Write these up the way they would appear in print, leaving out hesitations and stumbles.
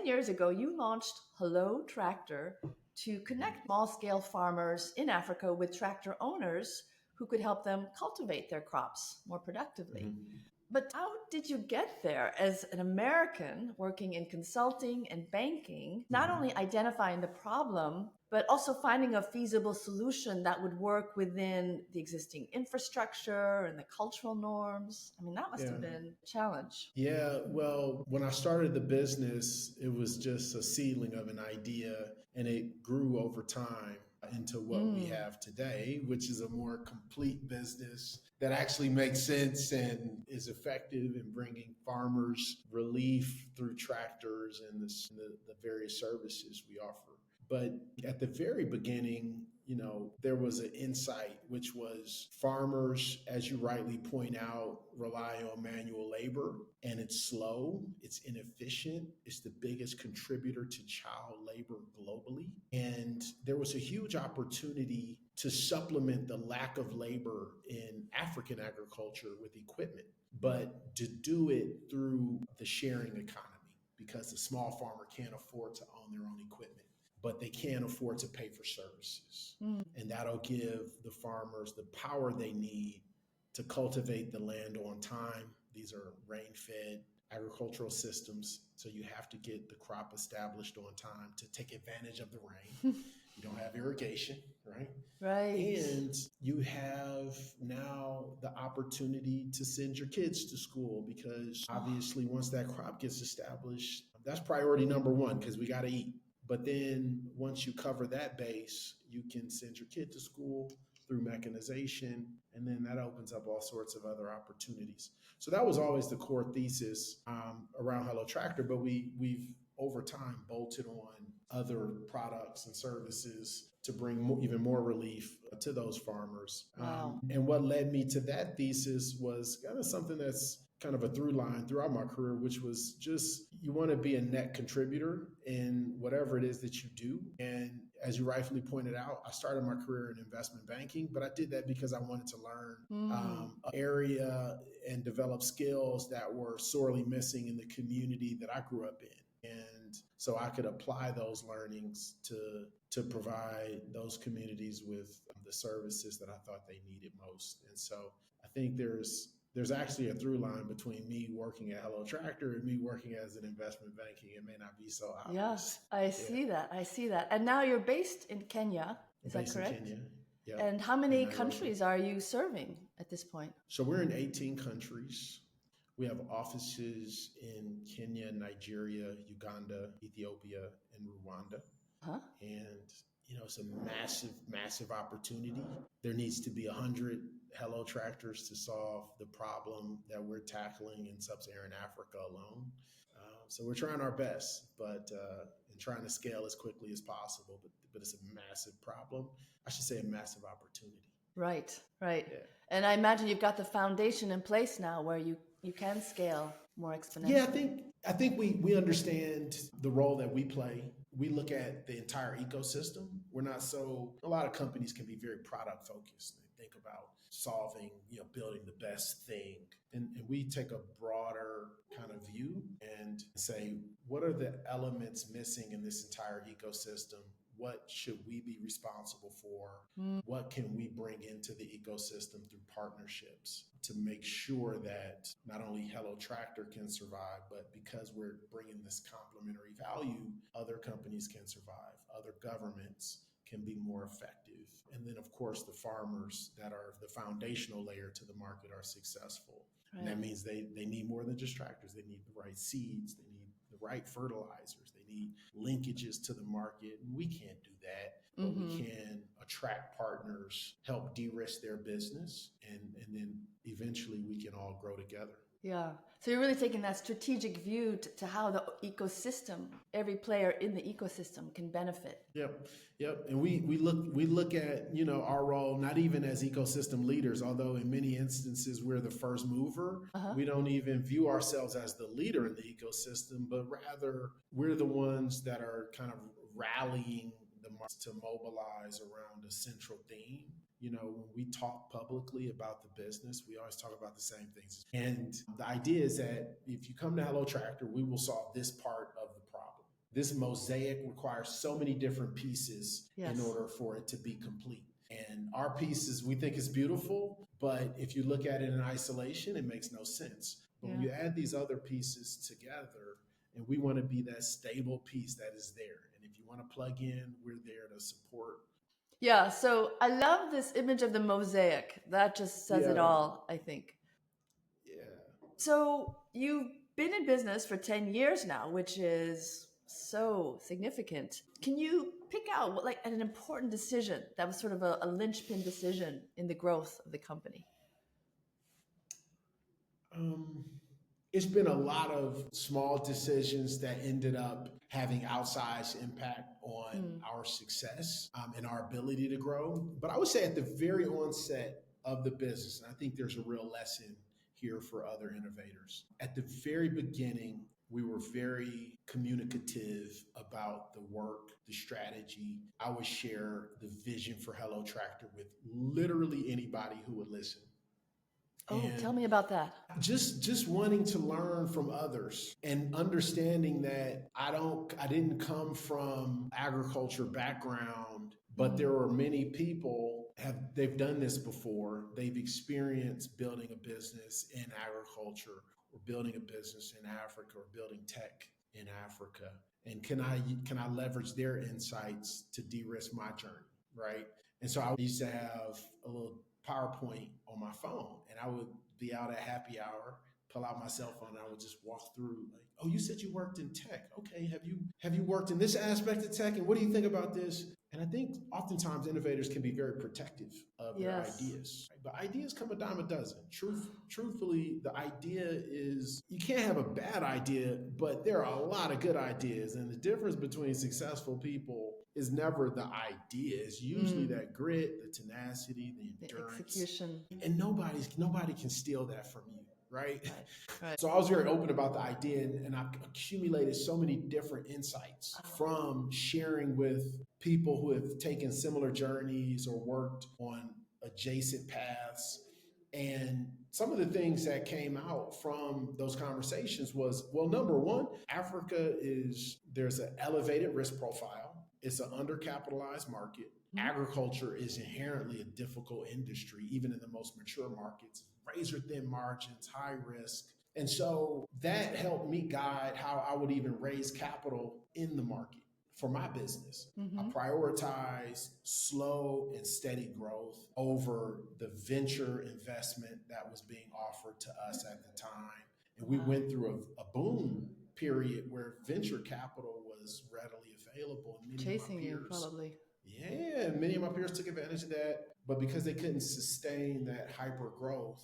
10 years ago, you launched Hello Tractor to connect small scale farmers in Africa with tractor owners who could help them cultivate their crops more productively. Mhm. But how did you get there as an American working in consulting and banking, not Mhm. only identifying the problem, but also finding a feasible solution that would work within the existing infrastructure and the cultural norms? I mean, that must Yeah. have been a challenge. Yeah, well, when I started the business, it was just a seedling of an idea, and it grew over time into what we Mm. have today, which is a more complete business that actually makes sense and is effective in bringing farmers relief through tractors and the various services we offer. But at the very beginning, there was an insight, which was farmers, as you rightly point out, rely on manual labor, and it's slow, it's inefficient, it's the biggest contributor to child labor globally. And there was a huge opportunity to supplement the lack of labor in African agriculture with equipment, but to do it through the sharing economy, because the small farmer can't afford to own their own equipment, but they can't afford to pay for services. Mm. And that'll give the farmers the power they need to cultivate the land on time. These are rain fed agricultural systems. So you have to get the crop established on time to take advantage of the rain. You don't have irrigation, right? Right. And you have now the opportunity to send your kids to school, because obviously once that crop gets established, that's priority number one, because we got to eat. But then once you cover that base, you can send your kid to school through mechanization, and then that opens up all sorts of other opportunities. So that was always the core thesis around Hello Tractor, but we've over time bolted on other products and services to bring even more relief to those farmers. Wow. And what led me to that thesis was kind of something that's kind of a through line throughout my career, which was just you want to be a net contributor in whatever it is that you do. And as you rightfully pointed out, I started my career in investment banking, but I did that because I wanted to learn Mm. an area and develop skills that were sorely missing in the community that I grew up in. And so I could apply those learnings to provide those communities with the services that I thought they needed most. And so I think there's actually a through line between me working at Hello Tractor and me working as an investment banking. It may not be so Yeah, obvious. I Yeah, see that. I see that. And now you're based in Kenya. Is that based in correct? Kenya. Yep, And how in many Nairobi. countries are you serving at this point? So we're in 18 countries. We have offices in Kenya, Nigeria, Uganda, Ethiopia, and Rwanda. Huh? And it's a massive, massive opportunity. There needs to be 100 Hello Tractors to solve the problem that we're tackling in sub-Saharan Africa alone. So we're trying our best, but and trying to scale as quickly as possible. But it's a massive problem. I should say a massive opportunity. Right, right. Yeah. And I imagine you've got the foundation in place now where you can scale more Yeah, exponentially. I think we understand the role that we play. We look at the entire ecosystem. We're not a lot of companies can be very product focused. They think about solving, building the best thing. And we take a broader kind of view and say, what are the elements missing in this entire ecosystem? What should we be responsible for? Mm. What can we bring into the ecosystem through partnerships to make sure that not only Hello Tractor can survive, but because we're bringing this complementary value, other companies can survive, other governments can be more effective. And then, of course, the farmers that are the foundational layer to the market are successful. And that Right. means they need more than just tractors. They need the right seeds. They need the right fertilizers. They need linkages to the market. And we can't do that, but we Mm-hmm. can attract partners, help de-risk their business, and then eventually we can all grow together. Yeah. So you're really taking that strategic view to how the ecosystem, every player in the ecosystem can benefit. Yep. And we look at, our role not even as ecosystem leaders, although in many instances we're the first mover. Uh-huh. We don't even view ourselves as the leader in the ecosystem, but rather we're the ones that are kind of rallying the market to mobilize around a central theme. When we talk publicly about the business, we always talk about the same things. And the idea is that if you come to Hello Tractor, we will solve this part of the problem. this mosaic requires so many different pieces in Yes. order for it to be complete. And our pieces, we think is beautiful, but if you look at it in isolation, it makes no sense. But when Yeah. you add these other pieces together, and we want to be that stable piece that is there. And if you want to plug in, we're there to support. Yeah. So I love this image of the mosaic. That just says it Yeah, all, I think. yeah. So you've been in business for 10 years now, which is so significant. Can you pick out what, like, an important decision that was sort of a linchpin decision in the growth of the company? Um, it's been a lot of small decisions that ended up having outsized impact on Mm. our success and our ability to grow. But I would say at the very onset of the business, and I think there's a real lesson here for other innovators. At the very beginning, we were very communicative about the work, the strategy. I would share the vision for Hello Tractor with literally anybody who would listen. Oh, And tell me about that. just wanting to learn from others and understanding that I didn't come from agriculture background, but Mm. there are many people they've done this before. They've experienced building a business in agriculture or building a business in Africa or building tech in Africa. And can I leverage their insights to de-risk my journey, right? And so I used to have a little PowerPoint on my phone, and I would be out at happy hour, pull out my cell phone, and I would just walk through like, oh, you said you worked in tech. Okay, have you worked in this aspect of tech, and what do you think about this? And I think oftentimes innovators can be very protective of their Yes. ideas, but ideas come a dime a dozen. Truthfully, the idea is you can't have a bad idea, but there are a lot of good ideas, and the difference between successful people is never the idea. It's usually Mm. that grit, the tenacity, the The endurance, execution. and nobody can steal that from you, right? Right. Right. So I was very open about the idea, and I've accumulated so many different insights from sharing with people who have taken similar journeys or worked on adjacent paths. And some of the things that came out from those conversations was, well, number one, there's an elevated risk profile. It's an undercapitalized market. Mhm. Agriculture is inherently a difficult industry, even in the most mature markets, razor thin margins, high risk. And so that helped me guide how I would even raise capital in the market for my business. I Mm-hmm. prioritize slow and steady growth over the venture investment that was being offered to us at the time. And we Wow. went through a boom period where venture capital was readily available. And many of my Chasing you, peers, probably. yeah, many of my peers took advantage of that. But because they couldn't sustain that hyper growth,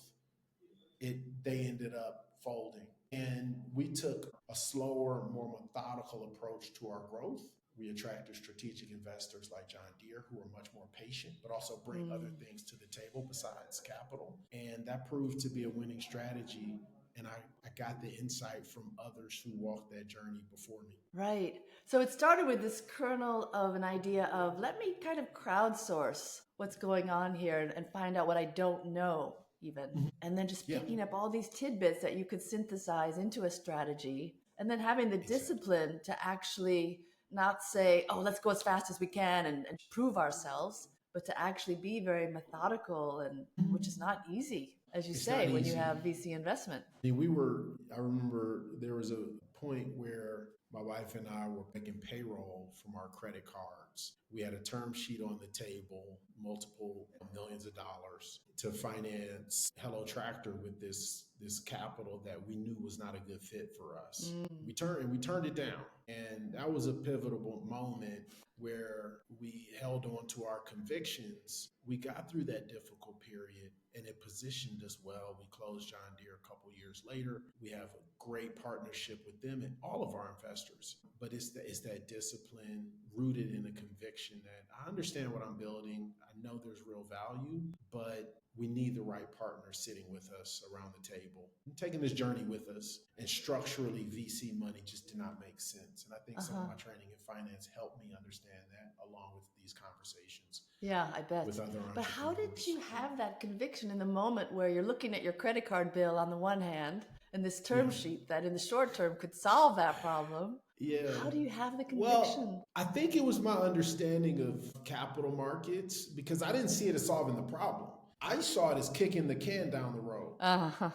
they ended up folding. And we took a slower, more methodical approach to our growth. We attracted strategic investors like John Deere, who are much more patient, but also bring other Mm. things to the table besides capital. And that proved to be a winning strategy. And I got the insight from others who walked that journey before me. Right. So it started with this kernel of an idea of let me kind of crowdsource what's going on here and find out what I don't know, even. And then just Yeah, picking up all these tidbits that you could synthesize into a strategy. And then having the exactly. discipline to actually not say, oh, let's go as fast as we can and prove ourselves, but to actually be very methodical, and which is not easy, as you It's say, not when you easy. have VC investment. I mean, I remember there was a point where my wife and I were making payroll from our credit cards. We had a term sheet on the table, multiple millions of dollars to finance Hello Tractor with this capital that we knew was not a good fit for us. Mm. We turned it down. And that was a pivotal moment where we held on to our convictions. We got through that difficult period and it positioned us well. We closed John Deere a couple years later. We have a great partnership with them and all of our investors. But it's that discipline rooted in a conviction that I understand what I'm building. I know there's real value, but we need the right partner sitting with us around the table and taking this journey with us. And structurally, VC money just did not make sense. And I think some of Uh-huh. my training in finance helped me understand that along with these conversations Yeah, I bet. with other But how did entrepreneurs. you have that conviction in the moment where you're looking at your credit card bill on the one hand and this Yeah. term sheet that in the short term could solve that problem? Yeah. How do you have the Well, conviction? I think it was my understanding of capital markets because I didn't see it as solving the problem. I saw it as kicking the can down the road. Uh-huh.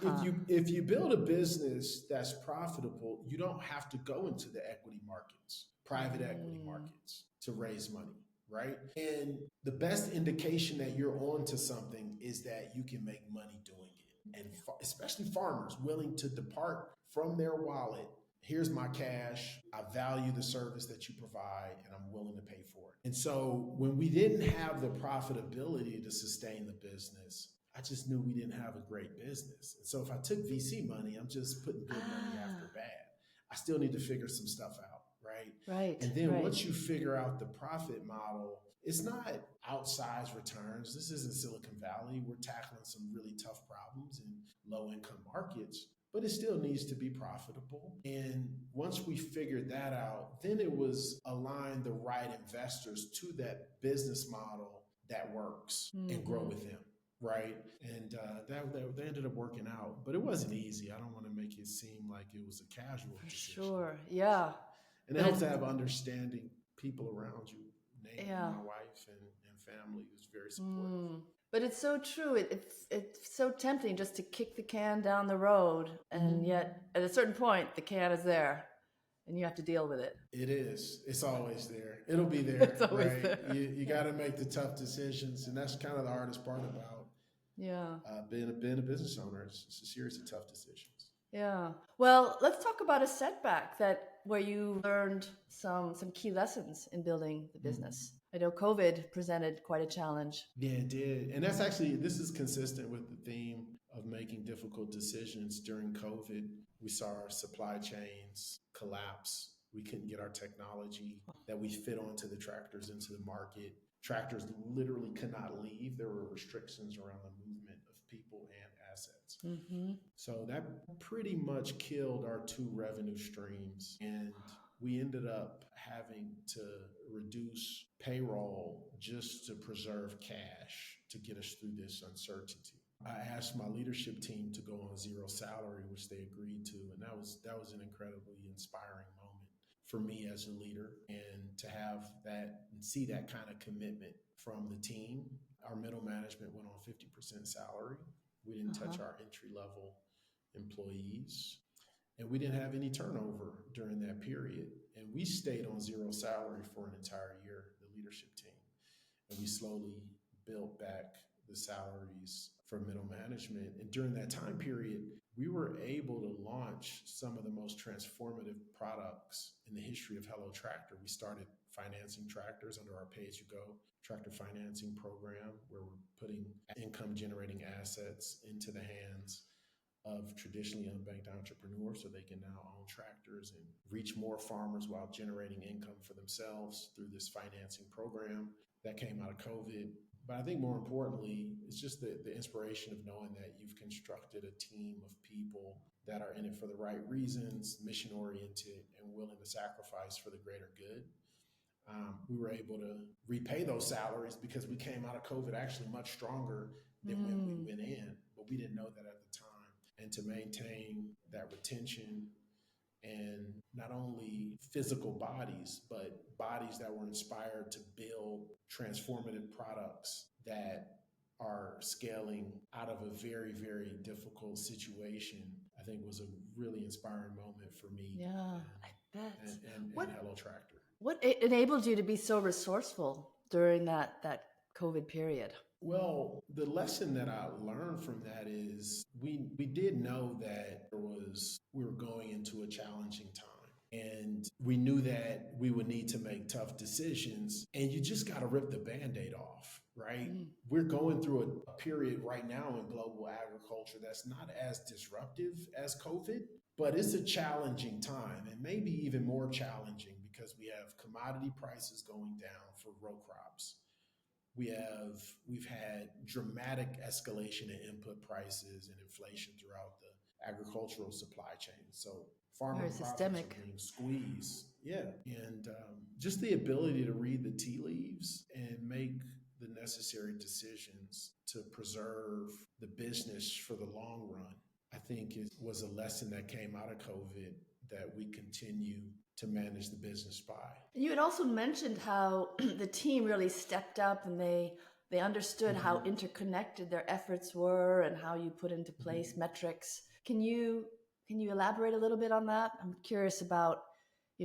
If you build a business that's profitable, you don't have to go into the equity markets, private equity Mm. markets to raise money, right? And the best indication that you're on to something is that you can make money doing it. And especially farmers willing to depart from their wallet. Here's my cash. I value the service that you provide and I'm willing to pay for it. And so when we didn't have the profitability to sustain the business, I just knew we didn't have a great business. And so if I took VC money, I'm just putting good money after Ah, bad. I still need to figure some stuff out, right? right, And then right. once you figure out the profit model, it's not outsized returns. This isn't Silicon Valley. We're tackling some really tough problems in low income markets, but it still needs to be profitable. And once we figured that out, then it was align the right investors to that business model that works and grow Mm-hmm. with them. Right. And that ended up working out, but it wasn't easy. I don't want to make it seem like it was a casual For decision. sure. Yeah. And it But helps it's, to have understanding people around you, namely yeah. my wife and family, who's very supportive. Mm. But it's so true. It's so tempting just to kick the can down the road, and Mm-hmm. yet at a certain point the can is there, and you have to deal with it. It is. It's always there. It'll be It's there, always right? there. You got to make the tough decisions, and that's kind of the hardest part about Yeah. being a business owner. It's a series of tough decisions. Yeah. Well, let's talk about a setback that where you learned some key lessons in building the Mhm. business. I know COVID presented quite a challenge. Yeah, it did. And that's actually, this is consistent with the theme of making difficult decisions during COVID. We saw our supply chains collapse. We couldn't get our technology that we fit onto the tractors into the market. Tractors literally could not leave. There were restrictions around the movement of people and assets. Mm-hmm. So that pretty much killed our two revenue streams. And we ended up having to reduce payroll just to preserve cash to get us through this uncertainty. I asked my leadership team to go on zero salary, which they agreed to, and that was an incredibly inspiring moment for me as a leader, and to have that and see that kind of commitment from the team. Our middle management went on 50% salary. We didn't Uh-huh. touch our entry level employees, and we didn't have any turnover during that period. And we stayed on zero salary for an entire year, the leadership team. And we slowly built back the salaries for middle management. And during that time period, we were able to launch some of the most transformative products in the history of Hello Tractor. We started financing tractors under our pay as you go tractor financing program, where we're putting income generating assets into the hands of traditionally unbanked entrepreneurs so they can now own tractors and reach more farmers while generating income for themselves through this financing program that came out of COVID. But I think more importantly, it's just the inspiration of knowing that you've constructed a team of people that are in it for the right reasons, mission oriented, and willing to sacrifice for the greater good. We were able to repay those salaries because we came out of COVID actually much stronger than when we Mm. went in, but we didn't know that at the time. And to maintain that retention and not only physical bodies, but bodies that were inspired to build transformative products that are scaling out of a very, very difficult situation, I think was a really inspiring moment for me Yeah, I bet. and What Hello Tractor. enabled you to be so resourceful during that COVID period? Well, the lesson that I learned from that is we did know that we were going into a challenging time. And we knew that we would need to make tough decisions. And you just got to rip the band-aid off, right? Mm. We're going through a period right now in global agriculture that's not as disruptive as COVID, but it's a challenging time, and maybe even more challenging because we have commodity prices going down for row crops. We've had dramatic escalation in input prices and inflation throughout the agricultural supply chain. So farmer Very profits are systemic. being squeezed. Yeah, and just the ability to read the tea leaves and make the necessary decisions to preserve the business for the long run, I think it was a lesson that came out of COVID that we continue to manage the business by. You had also mentioned how the team really stepped up and they understood how interconnected their efforts were and how you put into place metrics. Can you elaborate a little bit on that? I'm curious about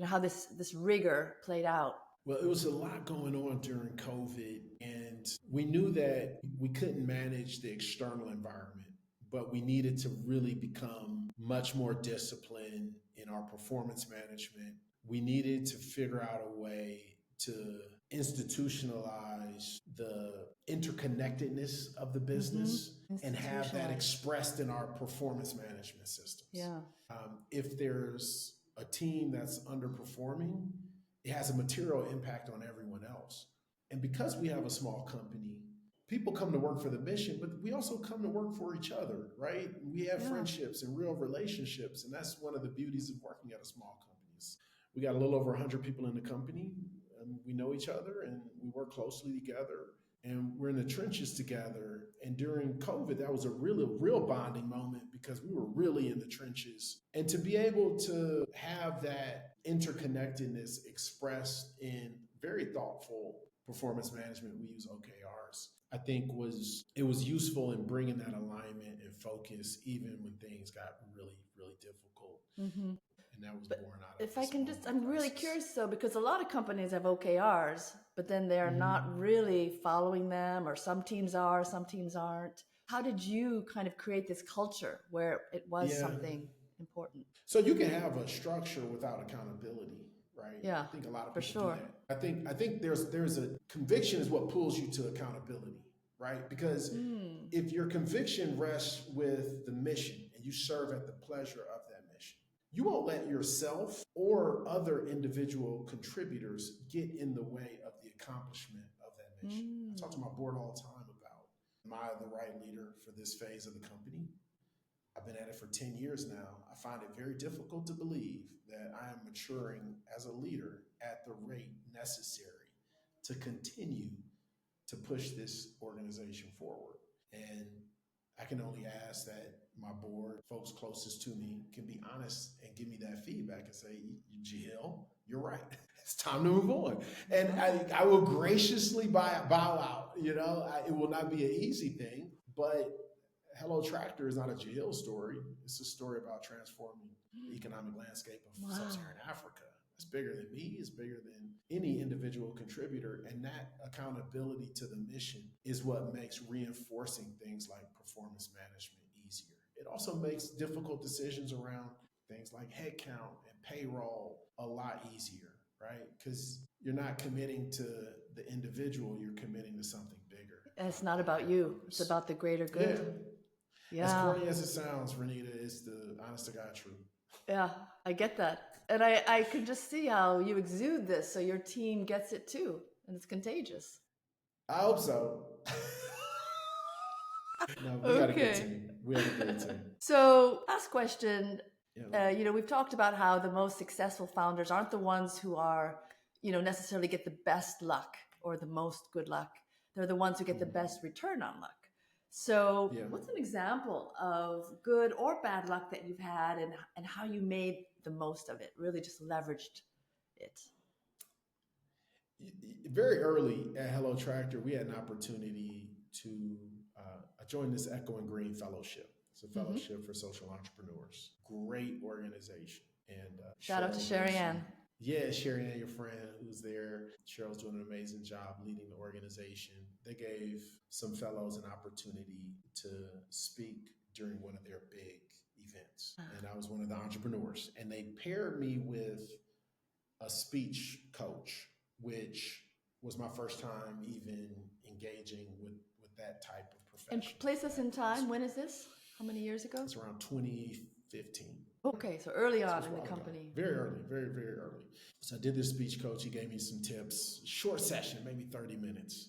how this rigor played out. Well, it was a lot going on during COVID, and we knew that we couldn't manage the external environment, but we needed to really become much more disciplined in our performance management. We needed to figure out a way to institutionalize the interconnectedness of the business and have that expressed in our performance management systems. Yeah. If there's a team that's underperforming, it has a material impact on everyone else. And because we have a small company, people come to work for the mission, but we also come to work for each other, right? We have friendships and real relationships, and that's one of the beauties of working at a small company. We got a little over 100 people in the company, and we know each other, and we work closely together, and we're in the trenches together. And during COVID, that was a real bonding moment because we were really in the trenches. And to be able to have that interconnectedness expressed in very thoughtful performance management, we use OKRs, I think it was useful in bringing that alignment and focus even when things got really difficult. And that was born out of if I can I'm really curious though, because a lot of companies have OKRs, but then they're not really following them, or some teams are, some teams aren't. How did you kind of create this culture where it was something important? So you can have a structure without accountability, right? Yeah, I think a lot of for people sure. do that. I think there's a conviction is what pulls you to accountability, right? Because if your conviction rests with the mission and you serve at the pleasure of that mission, you won't let yourself or other individual contributors get in the way of the accomplishment of that mission. I talk to my board all the time about, am I the right leader for this phase of the company? I've been at it for 10 years now. I find it very difficult to believe that I am maturing as a leader at the rate necessary to continue to push this organization forward. And I can only ask that my board, folks closest to me, can be honest and give me that feedback and say, Jehiel, you're right. It's time to move on. And I will graciously bow out. It will not be an easy thing, but Hello Tractor is not a Jehiel story. It's a story about transforming the economic landscape of sub-Saharan Africa. It's bigger than me. It's bigger than any individual contributor. And that accountability to the mission is what makes reinforcing things like performance management easier. It also makes difficult decisions around things like headcount and payroll a lot easier, right? Because you're not committing to the individual, you're committing to something bigger. And it's not about you. It's about the greater good. Yeah. As corny as it sounds, Renita, is the honest to God truth. Yeah, I get that. And I can just see how you exude this, so your team gets it too, and it's contagious. I hope so. No, we got a good team. We have a great team. So, last question. We've talked about how the most successful founders aren't the ones who are, necessarily get the best luck or the most good luck. They're the ones who get the best return on luck. So what's an example of good or bad luck that you've had and how you made the most of it, really just leveraged it? Very early at Hello Tractor, we had an opportunity to join this Echo and Green Fellowship. It's a fellowship for social entrepreneurs. Great organization. And shout out to Sherry Ann. Yeah, Sherry Ann, your friend who's there. Cheryl's doing an amazing job leading the organization. They gave some fellows an opportunity to speak during one of their big events. And I was one of the entrepreneurs. And they paired me with a speech coach, which was my first time even engaging with that type of profession. And place us in time. When is this? How many years ago? It's around 2015. Okay, so early on in the company. Very early, very early. So I did this speech coach. He gave me some tips. Short session, maybe 30 minutes.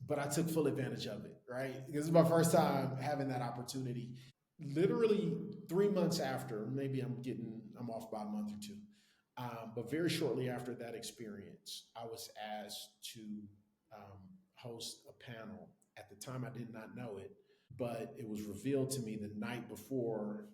But I took full advantage of it, right? This is my first time having that opportunity. Literally 3 months after, maybe I'm off by a month or two. But very shortly after that experience, I was asked to host a panel. At the time, I did not know it, but it was revealed to me the night before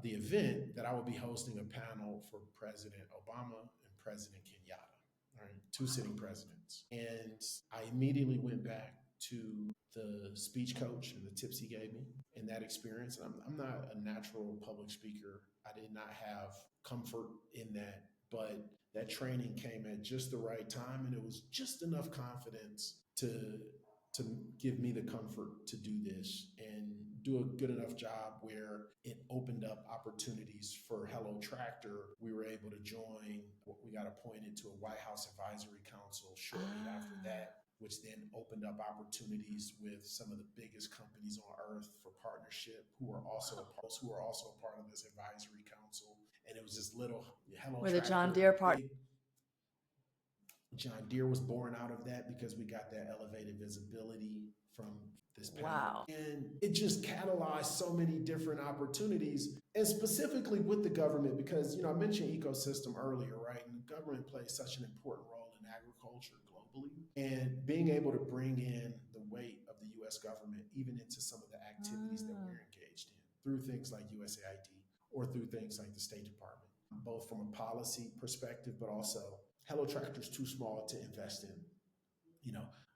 the event that I would be hosting a panel for President Obama and President Kenyatta, right? Two sitting presidents. And I immediately went back to the speech coach and the tips he gave me in that experience. I'm not a natural public speaker. I did not have comfort in that, but that training came at just the right time, and it was just enough confidence to give me the comfort to do this and do a good enough job where it opened up opportunities for Hello Tractor. We were able to join, we got appointed to a White House Advisory Council shortly after that, which then opened up opportunities with some of the biggest companies on earth for partnership who are also a part of this advisory council. And it was this little Hello Where Tractor. the John Deere part. John Deere was born out of that because we got that elevated visibility from this panel. Wow. And it just catalyzed so many different opportunities, and specifically with the government, because, I mentioned ecosystem earlier, right? And the government plays such an important role in agriculture globally. And being able to bring in the weight of the US government, even into some of the activities that we're engaged in, through things like USAID or through things like the State Department, both from a policy perspective, but also Hello Tractor's too small to invest in,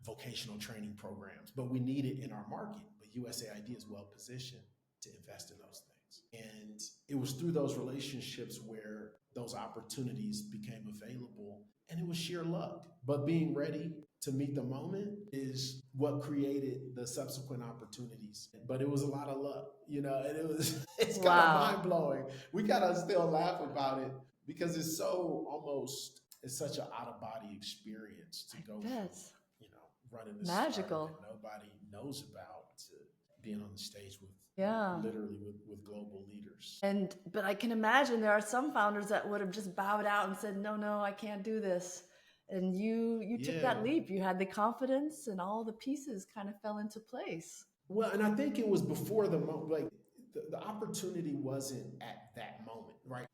vocational training programs, but we need it in our market. But USAID is well positioned to invest in those things. And it was through those relationships where those opportunities became available, and it was sheer luck. But being ready to meet the moment is what created the subsequent opportunities. But it was a lot of luck, and it's kind of mind blowing. We gotta still laugh about it because it's such an out of body experience to go from, running this magical startup that nobody knows about to being on the stage with literally with global leaders. But I can imagine there are some founders that would have just bowed out and said, no, I can't do this. And you took that leap. You had the confidence, and all the pieces kind of fell into place. Well, and I think it was before the moment, like the opportunity wasn't at that moment, right?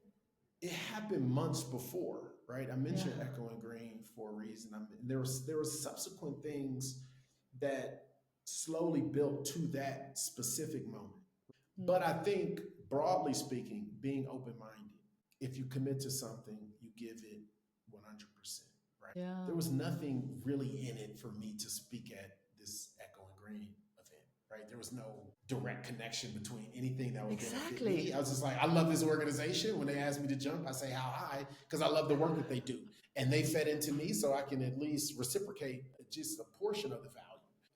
It happened months before, right? I mentioned Echo and Green for a reason. There was subsequent things that slowly built to that specific moment. But I think, broadly speaking, being open-minded, if you commit to something, you give it 100%, right? Yeah. There was nothing really in it for me to speak at this Echo and Green event, right? There was no direct connection between anything that would benefit me. I was just like, I love this organization. When they ask me to jump, I say how high, because I love the work that they do. And they fed into me, so I can at least reciprocate just a portion of the value.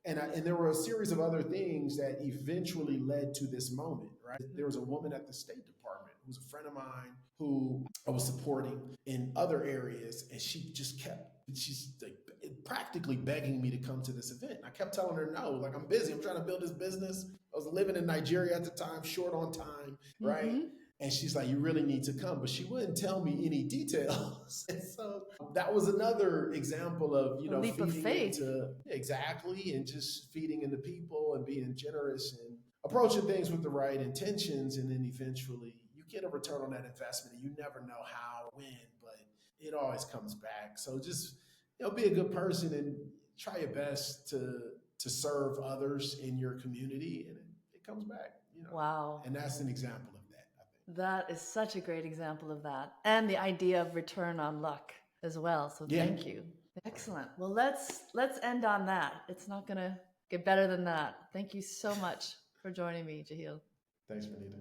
And there were a series of other things that eventually led to this moment, right? There was a woman at the State Department who's a friend of mine who I was supporting in other areas, and she's like practically begging me to come to this event. And I kept telling her no, like, I'm busy. I'm trying to build this business. I was living in Nigeria at the time, short on time, right? Mm-hmm. And she's like, you really need to come. But she wouldn't tell me any details. And so that was another example of, a leap of faith. Exactly. And just feeding into people and being generous and approaching things with the right intentions. And then eventually you get a return on that investment, and you never know how or when, but it always comes back. So just, be a good person and try your best to serve others in your community, and it comes back, Wow. And that's an example of that, I think. That is such a great example of that. And the idea of return on luck as well. So thank you. Excellent. Well, let's end on that. It's not going to get better than that. Thank you so much for joining me, Jehiel. Thanks, Renita.